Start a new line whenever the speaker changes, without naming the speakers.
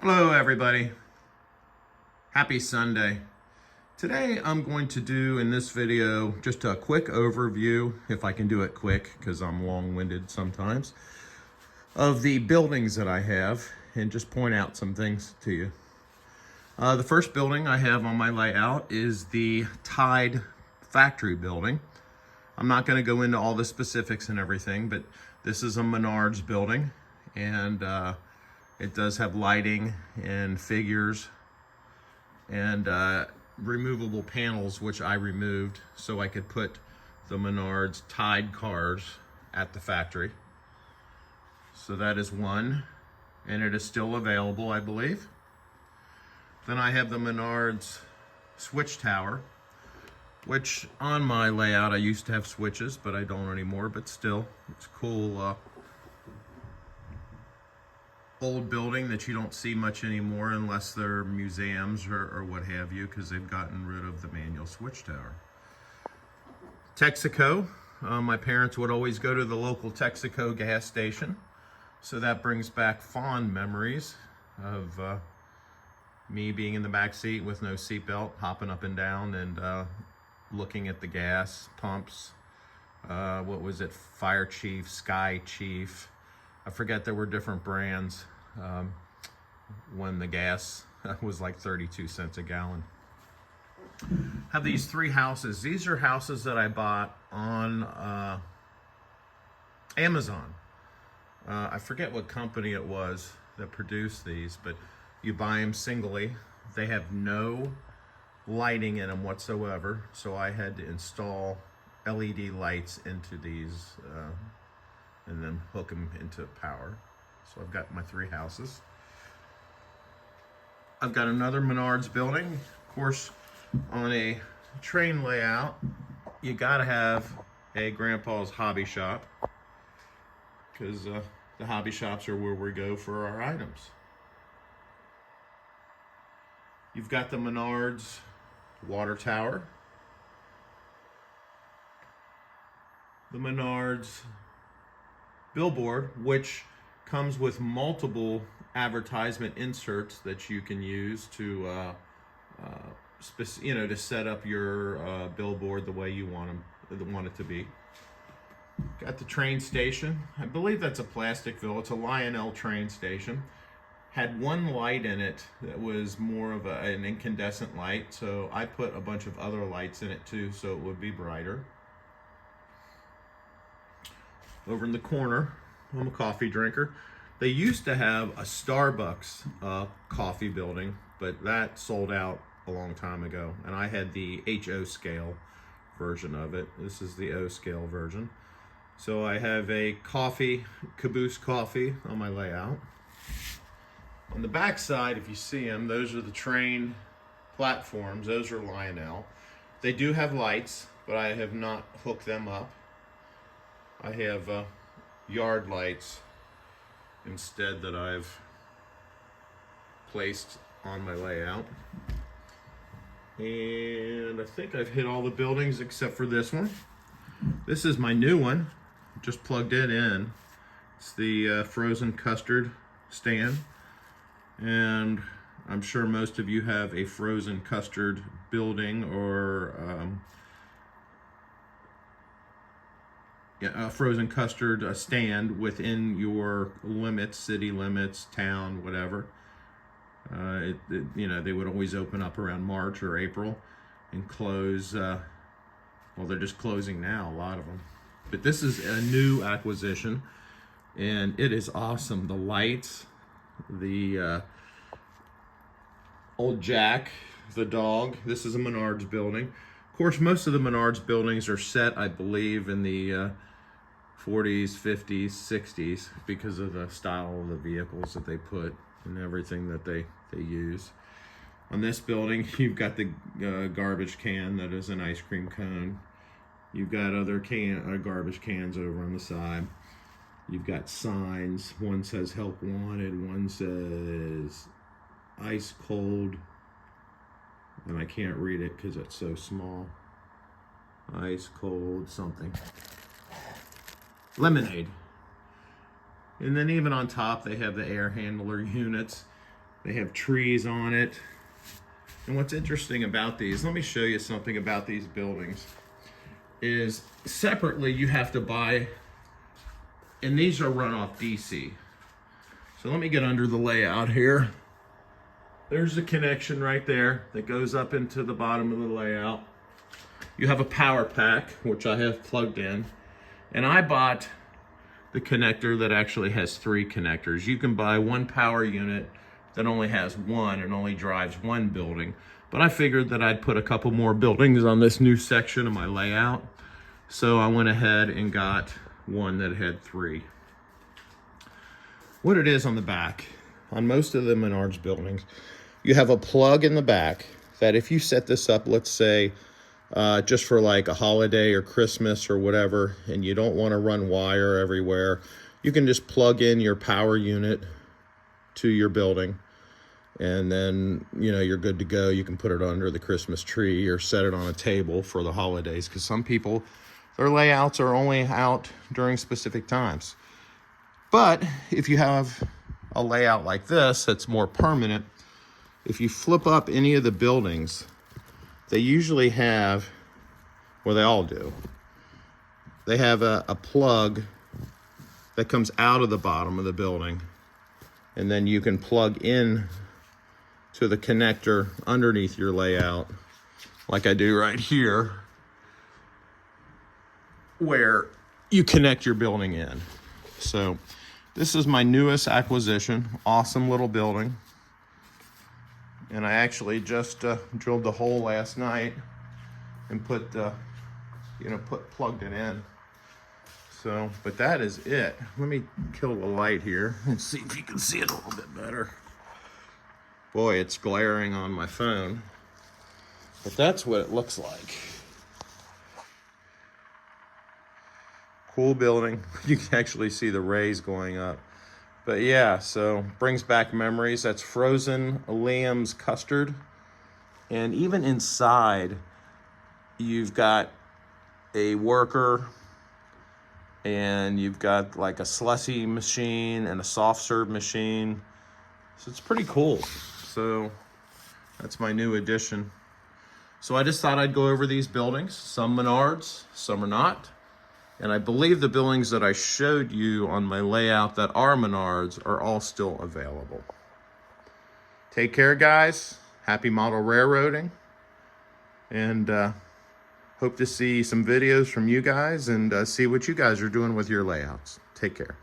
Hello everybody, happy Sunday. Today I'm going to do in this video just a quick overview, if I can do it quick because I'm long-winded sometimes, of the buildings that I have and just point out some things to you. The first building I have on my layout is the Tide factory building. I'm not going to go into all the specifics and everything, but this is a Menards building, and it does have lighting and figures and removable panels, which I removed so I could put the Menards Tide cars at the factory. So that is one, and it is still available, I believe. Then I have the Menards switch tower, which on my layout I used to have switches, but I don't anymore, but still, it's cool. Old building that you don't see much anymore unless they're museums or what have you, because they've gotten rid of the manual switch tower. Texaco, my parents would always go to the local Texaco gas station, so that brings back fond memories of me being in the back seat with no seatbelt, hopping up and down and looking at the gas pumps. What was it? Fire Chief, Sky Chief. I forget, there were different brands when the gas was like 32 cents a gallon. Have these three houses. These are houses that I bought on Amazon. I forget what company it was that produced these, but you buy them singly. They have no lighting in them whatsoever, so I had to install LED lights into these and then hook them into power. So I've got my three houses. I've got another Menards building. Of course, on a train layout, you gotta have a grandpa's hobby shop, because the hobby shops are where we go for our items. You've got the Menards water tower, the Menards billboard, which comes with multiple advertisement inserts that you can use to to set up your billboard the way you want it to be. Got the train station. I believe that's a Plasticville. It's a Lionel train station. Had one light in it that was more of an incandescent light, so I put a bunch of other lights in it too, so it would be brighter. Over in the corner, I'm a coffee drinker. They used to have a Starbucks coffee building, but that sold out a long time ago, and I had the HO scale version of it. This is the O scale version. So I have a coffee, Caboose coffee on my layout. On the back side, if you see them, those are the train platforms. Those are Lionel. They do have lights, but I have not hooked them up. I have yard lights instead that I've placed on my layout. And I think I've hit all the buildings except for this one. This is my new one. Just plugged it in. It's the frozen custard stand. And I'm sure most of you have a frozen custard building or a frozen custard stand within your limits, city limits, town, whatever. They would always open up around March or April and close. Well, they're just closing now, a lot of them. But this is a new acquisition, and it is awesome. The lights, the old Jack, the dog. This is a Menards building. Of course, most of the Menards buildings are set, I believe, in the 40s, 50s, 60s because of the style of the vehicles that they put and everything that they use. On this building, you've got the garbage can that is an ice cream cone. You've got other garbage cans over on the side. You've got signs. One says help wanted, one says ice cold, and I can't read it because it's so small. Ice cold something. Lemonade. And then even on top, they have the air handler units. They have trees on it. And what's interesting about these, let me show you something about these buildings, is separately you have to buy, and these are run off DC. So let me get under the layout here. There's a connection right there that goes up into the bottom of the layout. You have a power pack, which I have plugged in. And I bought the connector that actually has 3 connectors. You can buy one power unit that only has one and only drives one building. But I figured that I'd put a couple more buildings on this new section of my layout. So I went ahead and got one that had 3. What it is on the back, on most of the Menards buildings, you have a plug in the back that if you set this up, let's say, just for like a holiday or Christmas or whatever, and you don't want to run wire everywhere, you can just plug in your power unit to your building, and then, you know, you're good to go. You can put it under the Christmas tree or set it on a table for the holidays, because some people, their layouts are only out during specific times. But if you have a layout like this that's more permanent, if you flip up any of the buildings, they usually have, well, they all do, they have a plug that comes out of the bottom of the building, and then you can plug in to the connector underneath your layout, like I do right here, where you connect your building in. So this is my newest acquisition. Awesome little building. And I actually just drilled the hole last night and plugged it in. So, but that is it. Let me kill the light here and see if you can see it a little bit better. Boy, it's glaring on my phone, but that's what it looks like. Cool building. You can actually see the rays going up. But yeah, so brings back memories. That's frozen Liam's custard. And even inside, you've got a worker, and you've got like a slushy machine and a soft serve machine. So it's pretty cool. So that's my new addition. So I just thought I'd go over these buildings. Some Menards, some are not. And I believe the buildings that I showed you on my layout that are Menards are all still available. Take care, guys. Happy model railroading. And hope to see some videos from you guys and see what you guys are doing with your layouts. Take care.